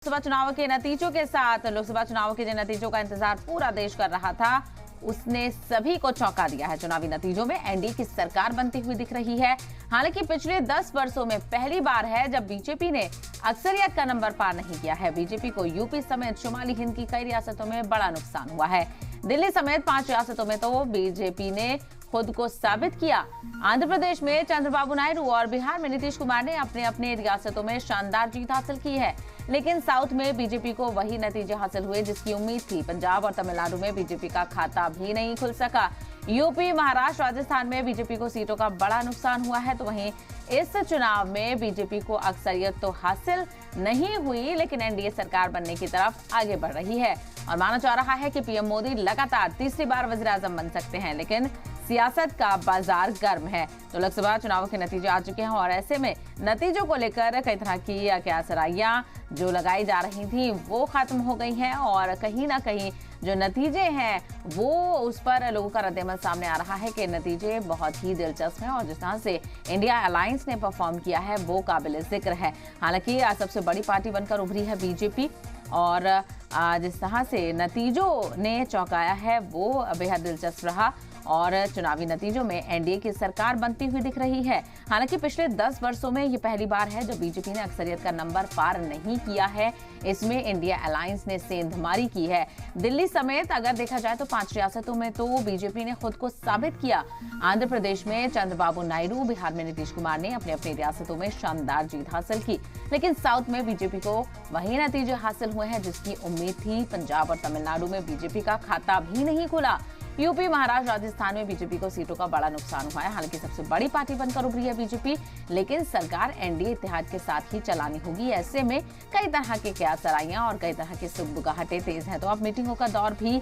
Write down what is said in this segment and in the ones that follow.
लोकसभा चुनाव के नतीजों के साथ लोकसभा चुनाव के जिन नतीजों का इंतजार पूरा देश कर रहा था, उसने सभी को चौंका दिया है। चुनावी नतीजों में एनडीए की सरकार बनती हुई दिख रही है। हालांकि पिछले 10 वर्षों में पहली बार है जब बीजेपी ने अक्सरियत का नंबर पार नहीं किया है। बीजेपी को यूपी समेत शुमाली हिंद की कई रियासतों में बड़ा नुकसान हुआ है। दिल्ली समेत 5 रियासतों में तो बीजेपी ने खुद को साबित किया। आंध्र प्रदेश में चंद्रबाबू नायडू और बिहार में नीतीश कुमार ने अपने अपने रियासतों में शानदार जीत हासिल की है, लेकिन साउथ में बीजेपी को वही नतीजे हासिल हुए जिसकी उम्मीद थी। पंजाब और तमिलनाडु में बीजेपी का खाता भी नहीं खुल सका। यूपी, महाराष्ट्र, राजस्थान में बीजेपी को सीटों का बड़ा नुकसान हुआ है। तो वहीं इस चुनाव में बीजेपी को अक्सरियत तो हासिल नहीं हुई, लेकिन एनडीए सरकार बनने की तरफ आगे बढ़ रही है और माना जा रहा है कि पीएम मोदी लगातार तीसरी बार वज़ीर-ए-आज़म बन सकते हैं। लेकिन सियासत का बाजार गर्म है। तो लोकसभा चुनाव के नतीजे आ चुके हैं और ऐसे में नतीजों को लेकर कई तरह की क्यासराइयां जो लगाई जा रही थी वो खत्म हो गई हैं और कहीं ना कहीं जो नतीजे हैं वो उस पर लोगों का रद्देमल सामने आ रहा है कि नतीजे बहुत ही दिलचस्प हैं और जिस तरह से इंडिया अलायंस ने परफॉर्म किया है वो काबिल जिक्र है। हालांकि सबसे बड़ी पार्टी बनकर उभरी है बीजेपी और जिस तरह से नतीजों ने चौंकाया है वो बेहद दिलचस्प रहा और चुनावी नतीजों में एनडीए की सरकार बनती हुई दिख रही है। हालांकि पिछले 10 वर्षों में ये पहली बार है जब बीजेपी ने अक्सरियत का नंबर पार नहीं किया है। इसमें इंडिया अलायंस ने सेंधमारी की है। दिल्ली समेत अगर देखा जाए तो 5 रियासतों में तो बीजेपी ने खुद को साबित किया। आंध्र प्रदेश में चंद्रबाबू नायडू, बिहार में नीतीश कुमार ने अपनी अपनी रियासतों में शानदार जीत हासिल की, लेकिन साउथ में बीजेपी को वही नतीजे हासिल हुए हैं जिसकी उम्मीद थी। पंजाब और तमिलनाडु में बीजेपी का खाता भी नहीं खुला। यूपी, महाराष्ट्र, राजस्थान में बीजेपी को सीटों का बड़ा नुकसान हुआ है। हालांकि सबसे बड़ी पार्टी बनकर उभरी है बीजेपी, लेकिन सरकार एनडीए इत्तेहाद के साथ ही चलानी होगी। ऐसे में कई तरह के क्यासराइयां और कई तरह की सुगबुगाहटें तेज हैं। तो अब मीटिंगों का दौर भी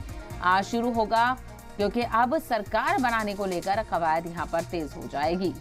शुरू होगा क्योंकि अब सरकार बनाने को लेकर कवायद यहां पर तेज हो जाएगी।